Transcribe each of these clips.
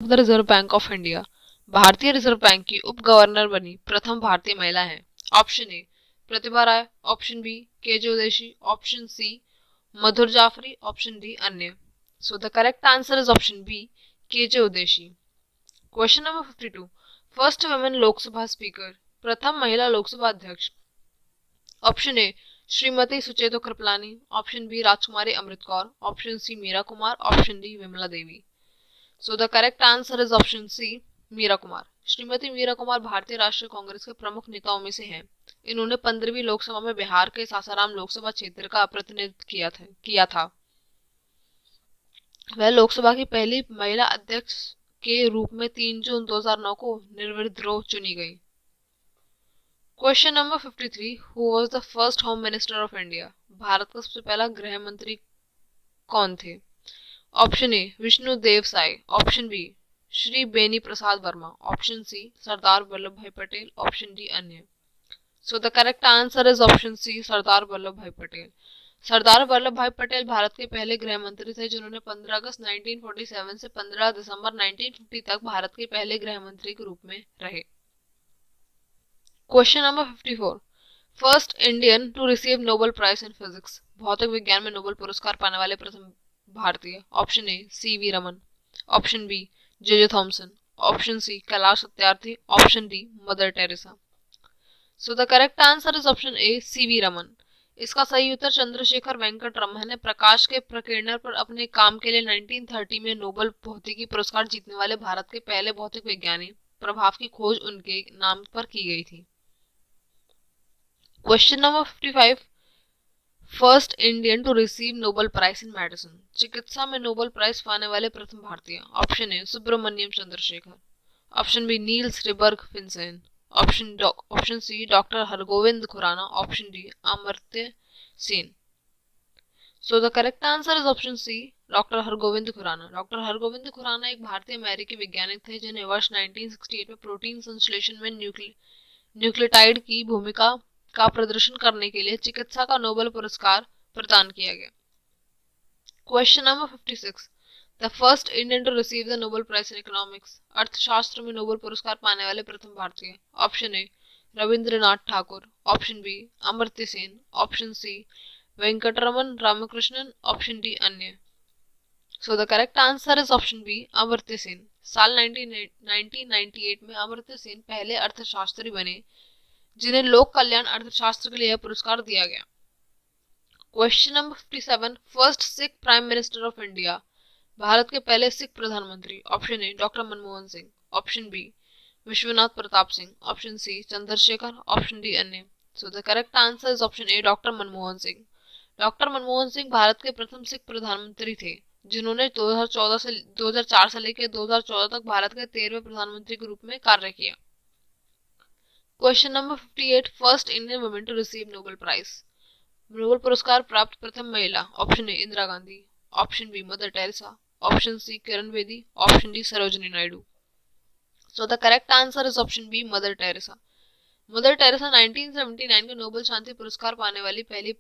The reserve bank of India. भारतीय reserve bank की उप गवर्नर बनी प्रथम भारतीय महिला है। Option A Pratibha Rai, option B K Joshi, option C Madhur Jafri, option D अन्य। So the correct answer is option B K Joshi. Question number 52। First women Lok Sabha speaker, प्रथम महिला लोकसभा अध्यक्ष। Option A Shrimati Sucheta Kripalani, option B Rajkumari Amrit Kaur, option C Meera Kumar, option D Vimla Devi. So the correct answer is option C Meera Kumar. Shrimati Meera Kumar Bharatiya Rashtriya Congress के प्रमुख नेताओं में से हैं। इन्होंने 15वीं लोकसभा में बिहार के सासाराम लोकसभा क्षेत्र का प्रतिनिधित्व किया था। वह लोकसभा की पहली महिला अध्यक्ष के रूप में 3 जून 2009 को निर्विद्रोह चुनी गई। Question number 53। Who was the first home minister of India? Bharat का सबसे पहला गृह मंत्री कौन थे? Option A Vishnu Deo Sai, option B Shri Beni Prasad Verma, option C Sardar Vallabh Bhai Patel, option D अन्य। So the correct answer is option C Sardar Vallabh Bhai Patel. सरदार वल्लभ भाई पटेल भारत के पहले गृह मंत्री थे जिन्होंने 15 अगस्त 1947 से 15 दिसंबर 1950 तक भारत के पहले गृह मंत्री के रूप में रहे। Question number 54। First Indian to receive Nobel prize in physics. भौतिक विज्ञान में नोबेल पुरस्कार पाने वाले प्रथम भारतीय। Option A CV Raman, option B J Thomson, option C Kailash Satyarthi, option D Mother Teresa. So the correct answer is option A CV Raman. इसका सही उत्तर चंद्रशेखर वेंकट रमन है। प्रकाश के प्रकीर्णन पर अपने काम के लिए 1930 में नोबेल भौतिकी पुरस्कार जीतने वाले भारत के पहले भौतिक विज्ञानी। प्रभाव की खोज उनके नाम पर की गई थी। Question number 55। First Indian to receive Nobel prize in medicine. चिकित्सा में नोबेल प्राइज पाने वाले प्रथम भारतीय। Option A Subrahmanyan Chandrasekhar, option B Niels Ryberg Finsen, option C doctor Hargobind Khorana, option D Amartya Sen. So the correct answer is option C doctor Hargobind Khorana. Doctor Hargobind Khorana एक भारतीय अमेरिकी वैज्ञानिक थे जिन्हें वर्ष 1968 में प्रोटीन संश्लेषण में न्यूक्लियोटाइड की भूमिका का प्रदर्शन करने के लिए चिकित्सा का नोबेल पुरस्कार प्रदान किया गया। Question number 56। The first Indian to receive the Nobel prize in economics. अर्थशास्त्र में नोबेल पुरस्कार पाने वाले प्रथम भारतीय। Option A Rabindranath Thakur, option B Amartya Sen, option C Venkatraman Ramakrishnan, option D अन्य। So the correct answer is option B Amartya Sen. साल 1998 में अमर्त्य सेन पहले अर्थशास्त्री बने जिन्हें लोक कल्याण अर्थशास्त्र के लिए पुरस्कार दिया गया। Question number 57। First Sikh prime minister of India. Bharat के पहले सिख प्रधानमंत्री। Option A doctor Manmohan Singh, option B Vishwanath Pratap Singh, option C Chandrashekhar, option D अन्य। So the correct answer is option A doctor Manmohan Singh. Doctor Manmohan Singh Bharat के प्रथम सिख प्रधानमंत्री थे जिन्होंने 2004 से लेकर 2014 तक भारत के 13वें प्रधानमंत्री के रूप में कार्य किया। Question number 58। First Indian women to receive Nobel prize. Nobel पुरस्कार प्राप्त प्रथम महिला। Option A Indira Gandhi, option B Mother Teresa, option C Kiran Bedi, option D Sarojini Naidu. So the correct answer is option B Mother Teresa. Mother Teresa 1979 के Nobel शांति पुरस्कार पाने वाली पहली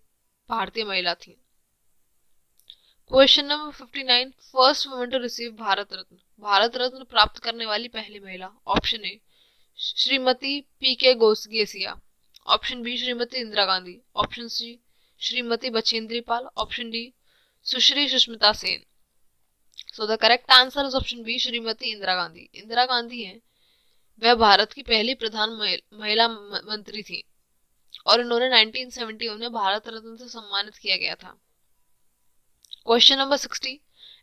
भारतीय महिला थी। Question number 59। First women to receive Bharat Ratna. Bharat Ratna प्राप्त करने वाली पहली महिला। Option A Shrimati P K. Gesia, option B Shrimati Indira Gandhi, option C Shrimati Bachendri Pal, option D Sushri Sushmita Sen. So the correct answer is option B Shrimati Indira Gandhi. Indira Gandhi हैं वह भारत की पहली प्रधान महिला मंत्री थी और इन्होंने 1971 में भारत रत्न से सम्मानित किया गया था। Question number 60।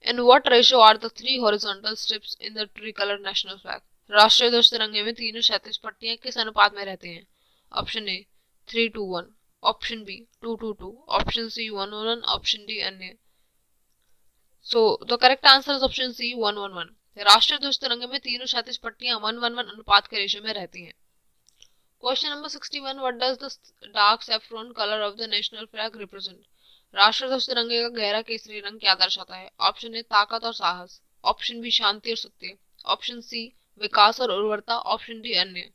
In what ratio are the 3 horizontal strips in the tricolour national flag. राष्ट्रीय ध्वज तिरंगे में तीनों क्षैतिज पट्टियां किस अनुपात में रहते हैं? Option A 3:1, option B 2:2, option C 1:1, option D अन्य। So the correct answer is option C 1:1. राष्ट्रीय ध्वज तिरंगे में तीनों क्षैतिज पट्टियां 1:1 अनुपात के रेशियो में रहती हैं। Question number 61। What does the dark saffron colour of the national flag represent. राष्ट्रीय ध्वज तिरंगे का गहरा केसरी रंग क्या दर्शाता है? ऑप्शन ए ताकत और साहस, ऑप्शन बी शांति और सत्य, ऑप्शन सी विकास और उर्वरता, ऑप्शन डी अन्य।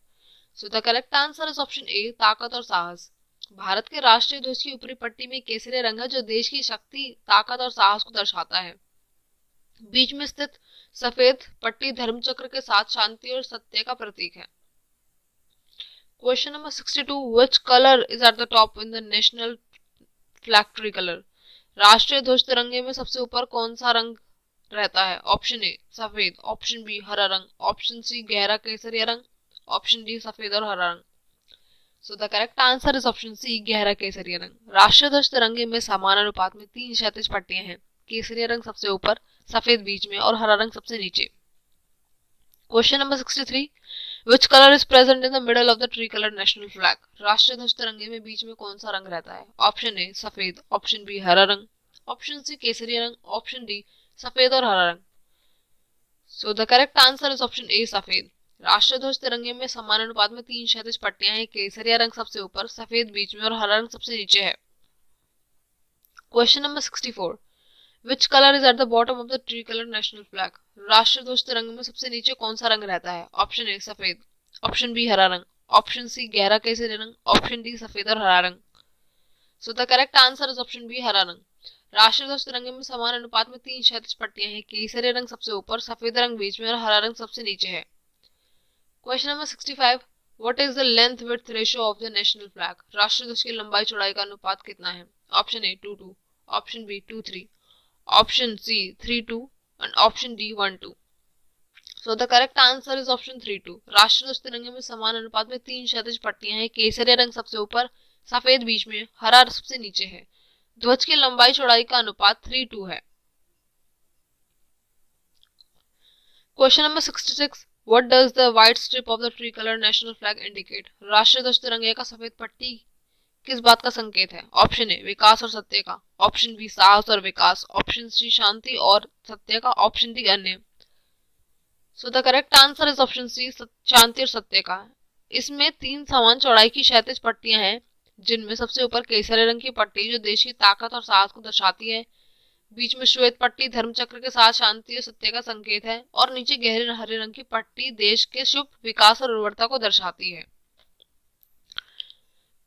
So the correct answer is option ए ताकत और साहस। भारत के राष्ट्रीय ध्वज की ऊपरी पट्टी में केसरी रंग है जो देश की शक्ति, ताकत और साहस को दर्शाता है। बीच में स्थित सफेद पट्टी धर्मचक्र के साथ शांति और सत्य का प्रतीक है। Question number 62, which colour is at the top in the national flag tree colour? राष्ट्रीय ध्वज तिरंगे में सबसे ऊपर कौन सा रंग रहता है? ऑप्शन ए सफेद, ऑप्शन बी हरा रंग, ऑप्शन सी गहरा केसरिया रंग, ऑप्शन डी सफेद और हरा रंग। So the correct answer is option C गहरा केसरिया रंग। राष्ट्रीय ध्वज तिरंगे में समान अनुपात में 3 क्षैतिज पट्टियां हैं। केसरिया रंग सबसे ऊपर, सफेद बीच में और हरा रंग सबसे नीचे। Question number 63, which colour is present in the middle of the tree colour national flag? राष्ट्रीय ध्वज तिरंगे में बीच में कौन सा रंग रहता है? ऑप्शन ए सफेद, ऑप्शन बी हरा रंग, ऑप्शन सी केसरिया रंग, ऑप्शन डी सफेद और हरा रंग। So the correct answer is option ए सफेद। राष्ट्रीय ध्वज तिरंगे में समान अनुपात में 3 क्षैतिज पट्टियां हैं। केसरिया रंग सबसे ऊपर, सफेद बीच में और हरा रंग सबसे नीचे है। Question number 64, which colour is at the bottom of the tree colour national flag? राष्ट्रीय ध्वज तिरंगे में सबसे नीचे कौन सा रंग रहता है? ऑप्शन ए सफेद, ऑप्शन बी हरा रंग, ऑप्शन सी गहरा केसरी रंग, ऑप्शन डी सफेद और हरा रंग। So the correct answer is option B हरा रंग। राष्ट्रीय ध्वज तिरंगे में समान अनुपात में 3 क्षैतिज पट्टियां हैं। केसरी रंग सबसे ऊपर, सफेद रंग बीच में और हरा रंग सबसे नीचे है। Question number 65, what is the length width ratio of the national flag? राष्ट्रीय ध्वज की लंबाई चौड़ाई का अनुपात कितना है? Option A 2:2, option B 2:3, option C 3:2 and option D 1:2। So the correct answer is option 3:2। राष्ट्रीय ध्वज तिरंगे में समान अनुपात में 3 क्षैतिज पट्टियां हैं। केसरिया रंग सबसे ऊपर, सफेद बीच में, हरा सबसे नीचे है। ध्वज की लंबाई चौड़ाई का अनुपात 3:2 है। Question number 66, what does the white strip of the tree colour national flag indicate? राष्ट्रीय ध्वज तिरंगे का सफेद पट्टी किस बात का संकेत है? ऑप्शन ए विकास और सत्य का, ऑप्शन बी साहस और विकास, ऑप्शन सी शांति और सत्य का, ऑप्शन डी अन्य। So the correct answer is option C शांति और सत्य का। इसमें 3 समान चौड़ाई की क्षैतिज पट्टियां हैं, जिनमें सबसे ऊपर केसरी रंग की पट्टी जो देश की ताकत और साहस को दर्शाती है, बीच में श्वेत पट्टी धर्मचक्र के साथ शांति और सत्य का संकेत है, और नीचे गहरे हरे रंग की पट्टी देश के शुभ विकास और उर्वरता को दर्शाती है।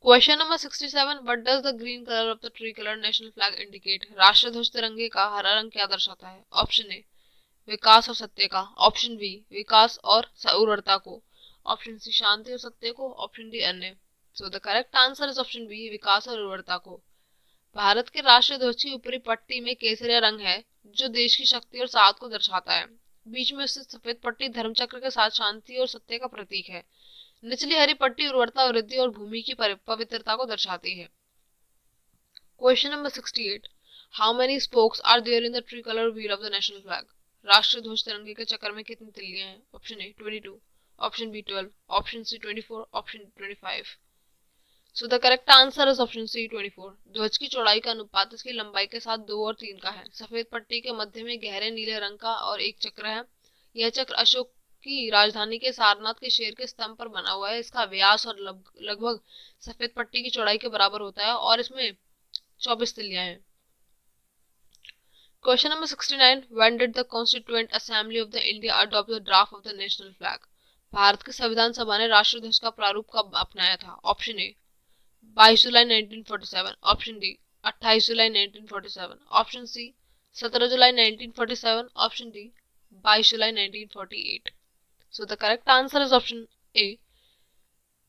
Question number 67, what does the green colour of the tree colour national flag indicate? राष्ट्रीय ध्वज तिरंगे का हरा रंग क्या दर्शाता है? ऑप्शन ए विकास और सत्य का, ऑप्शन बी विकास और उर्वरता को, ऑप्शन सी शांति और सत्य को, ऑप्शन डी अन्य। So the correct answer is option B विकास और उर्वरता को। भारत के राष्ट्रीय ध्वज की ऊपरी पट्टी में केसरिया रंग है, जो देश की शक्ति और साहस को दर्शाता है। बीच में स्थित सफेद पट्टी धर्मचक्र के साथ शांति और सत्य का प्रतीक है। निचली हरी पट्टी उर्वरता, वृद्धि और भूमि की पवित्रता को दर्शाती है। Question number 68, how many spokes are there in the tricolour wheel of the national flag? राष्ट्रीय ध्वज तिरंगे के चक्कर में कितनी तिल्लियां हैं? Option A 22, option B 12, option C 24, option 25। So the correct answer is option C 24। ध्वज की चौड़ाई का अनुपात इसकी लंबाई के साथ 2 और 3 का है। सफेद पट्टी के मध्य में गहरे नीले रंग का और एक चक्र है। यह चक्र अशोक की राजधानी के सारनाथ के शेर के स्तंभ पर बना हुआ है। इसका व्यास और लगभग सफेद पट्टी की चौड़ाई के बराबर होता है और इसमें 24 तिल्लियां हैं। Question number 69, when did the constituent assembly of the India adopt the draft of the national flag? Bharat की संविधान सभा ने राष्ट्रीय ध्वज का प्रारूप कब अपनाया था? ऑप्शन ए 22 जुलाई 1947, ऑप्शन डी 28 जुलाई 1947, ऑप्शन सी 17 जुलाई 1947, ऑप्शन डी 22 जुलाई 1948। So the correct answer is option A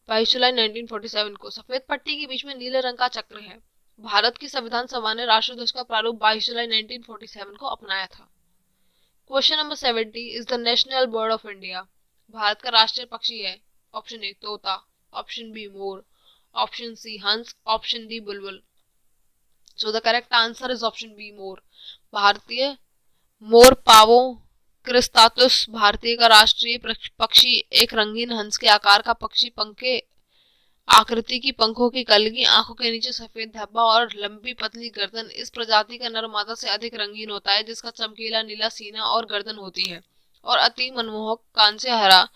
22 जुलाई 1947 को। सफेद पट्टी के बीच में नीले रंग का चक्र है। भारत की संविधान सभा ने राष्ट्रीय ध्वज का प्रारूप 22 जुलाई 1947 को अपनाया था। Question number 70, is the national bird of India? Bharat का राष्ट्रीय पक्षी है। ऑप्शन ए तोता, ऑप्शन बी मोर, ऑप्शन सी हंस, ऑप्शन डी बुलबुल। So the correct answer is option B मोर। भारतीय मोर पावो क्रिस्टातुस भारतीय का राष्ट्रीय पक्षी एक रंगीन हंस के आकार का पक्षी, पंखे आकृति की पंखों की कलगी, आंखों के नीचे सफेद धब्बा और लंबी पतली गर्दन। इस प्रजाति का नर मादा से अधिक रंगीन होता है, जिसका चमकीला नीला सीना और गर्दन होती है और अति मनमोहक कान से हरा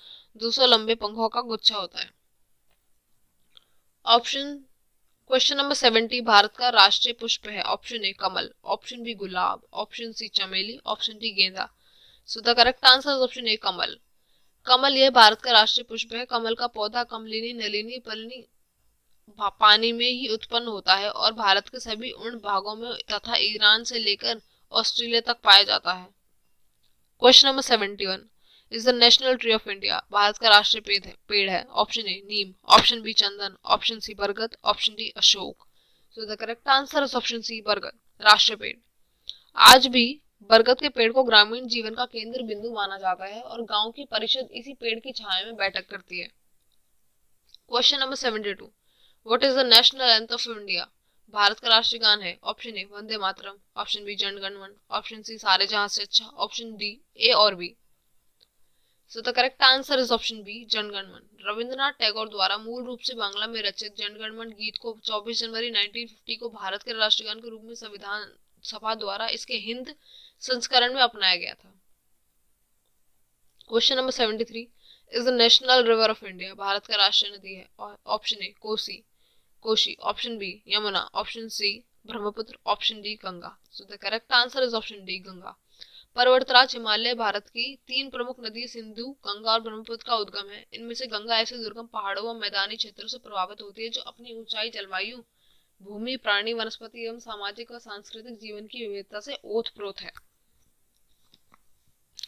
200 लंबे पंखों का गुच्छा होता है। ऑप्शन क्वेश्चन नंबर 70, भारत का राष्ट्रीय पुष्प है। ऑप्शन ए कमल, ऑप्शन बी गुलाब, ऑप्शन सी चमेली, ऑप्शन डी गेंदा। So the correct answer is option A कमल। कमल यह भारत का राष्ट्रीय पुष्प है। कमल का पौधा कमलिनी नलिनी पलनी पानी में ही उत्पन्न होता है और भारत के सभी उन भागों में तथा ईरान से लेकर ऑस्ट्रेलिया तक पाया जाता है। Question number 71 is the national tree of India. Bharat का राष्ट्रीय पेड़ है। ऑप्शन ए नीम, ऑप्शन बी चंदन, ऑप्शन सी बरगद, ऑप्शन डी अशोक। So the correct answer is option C बरगद, राष्ट्रीय पेड़। आज भी बरगद के पेड़ को ग्रामीण जीवन का केंद्र बिंदु माना जाता है और गांव की परिषद इसी पेड़ की छाया में बैठक करती है। Question number 72 what is the national anthem of India. Bharat का राष्ट्रीय गान है। Option A Vande Mataram, option B Jana Gana मन, ऑप्शन सी सारे जहां से अच्छा, ऑप्शन डी ए और B. So the correct answer is option B Jana Gana मन। रविंद्रनाथ टैगोर द्वारा मूल रूप से बांग्ला में रचित जन गण मन गीत को 24 जनवरी 1950 को भारत के राष्ट्रीय गान के रूप में संविधान सभा द्वारा इसके हिंद संस्करण में अपनाया गया था। Question number 73 is the national river of India. Bharat का राष्ट्रीय नदी है। Option A Koshi, option B Yamuna, option C Brahmaputra, option D Ganga. So the correct answer is option D Ganga. पर्वतराज हिमालय भारत की 3 प्रमुख नदी सिंधु, गंगा और ब्रह्मपुत्र का उद्गम है। इनमें से गंगा ऐसे दुर्गम पहाड़ों व मैदानी क्षेत्रों से प्रभावित होती है जो अपनी ऊंचाई, जलवायु, भूमि, प्राणी, वनस्पति एवं सामाजिक व सांस्कृतिक जीवन की विविधता से ओतप्रोत है।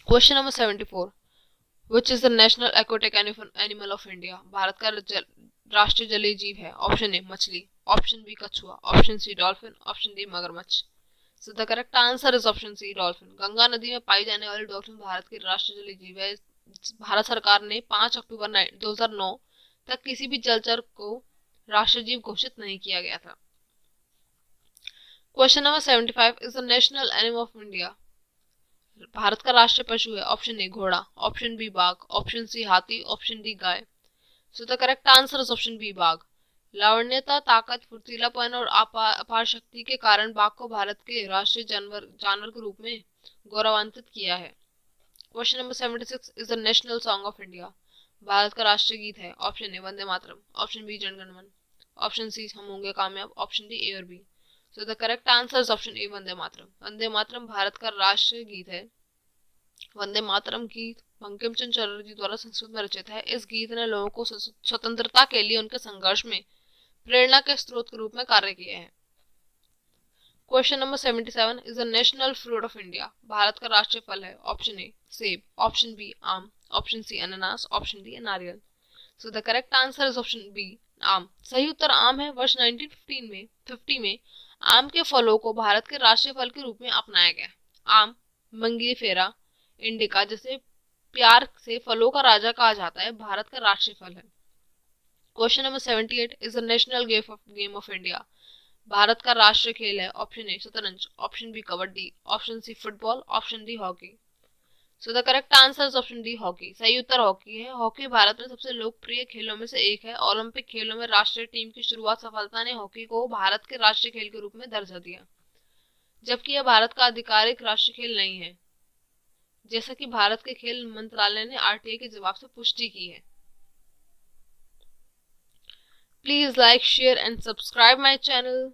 Question number 74 which is the national aquatic animal of India. Bharat का राष्ट्रीय जलीय जीव है। ऑप्शन ए मछली, ऑप्शन बी कछुआ, option C dolphin, option D मगरमच्छ। So the correct answer is option C dolphin. Ganga नदी में पाई जाने वाली डॉल्फिन भारत की राष्ट्रीय जलीय जीव है। भारत सरकार ने 5 अक्टूबर 2009 तक किसी भी जलचर को राष्ट्रीय जीव घोषित नहीं किया गया था। Question number 75 is the national animal of India. Bharat का राष्ट्रीय पशु है। ऑप्शन ए घोड़ा, ऑप्शन बी बाघ, ऑप्शन सी हाथी, ऑप्शन डी गाय। So the correct answer is option B बाघ। लावण्यता, ताकत, फुर्तीलापन और अपार शक्ति के कारण बाघ को भारत के राष्ट्रीय जानवर के रूप में गौरवान्वित किया है। Question number 76 is the national song of India. Bharat का राष्ट्रीय गीत है। Option A Vande Mataram, option B Jana Gana मन, ऑप्शन सी हम होंगे कामयाब, ऑप्शन डी ए और B. So the correct answer is option A Vande Mataram. Vande Mataram Bharat का राष्ट्रीय गीत है। वंदे मातरम गीत बंकिम चंद्र चटर्जी द्वारा संस्कृत में रचित है। इस गीत ने लोगों को स्वतंत्रता के लिए उनके संघर्ष में प्रेरणा के स्रोत के रूप में कार्य किया है। Question number 77 is the national fruit of India. Bharat का राष्ट्रीय फल है। ऑप्शन ए सेब, ऑप्शन बी आम, ऑप्शन सी अनानास, ऑप्शन डी नारियल। So the correct answer is option B आम। सही उत्तर आम है। वर्ष 1950 में आम के फलों को भारत के राष्ट्रीय फल के रूप में अपनाया गया। आम मंगीफेरा इंडिका, जिसे प्यार से फलों का राजा कहा जाता है, भारत का राष्ट्रीय फल है। Question number 78 is the national game of India. Bharat का राष्ट्रीय खेल है। ऑप्शन ए शतरंज, option B kabaddi, option C football, option D hockey. So the correct answer is option D hockey. सही उत्तर हॉकी है। हॉकी भारत में सबसे लोकप्रिय खेलों में से एक है। ओलंपिक खेलों में राष्ट्रीय टीम की शुरुआत सफलता ने हॉकी को भारत के राष्ट्रीय खेल के रूप में दर्जा दिया, जबकि यह भारत का आधिकारिक राष्ट्रीय खेल नहीं है, जैसा कि भारत के खेल मंत्रालय ने आरटीआई के जवाब से पुष्टि की है। Please like, share and subscribe my channel.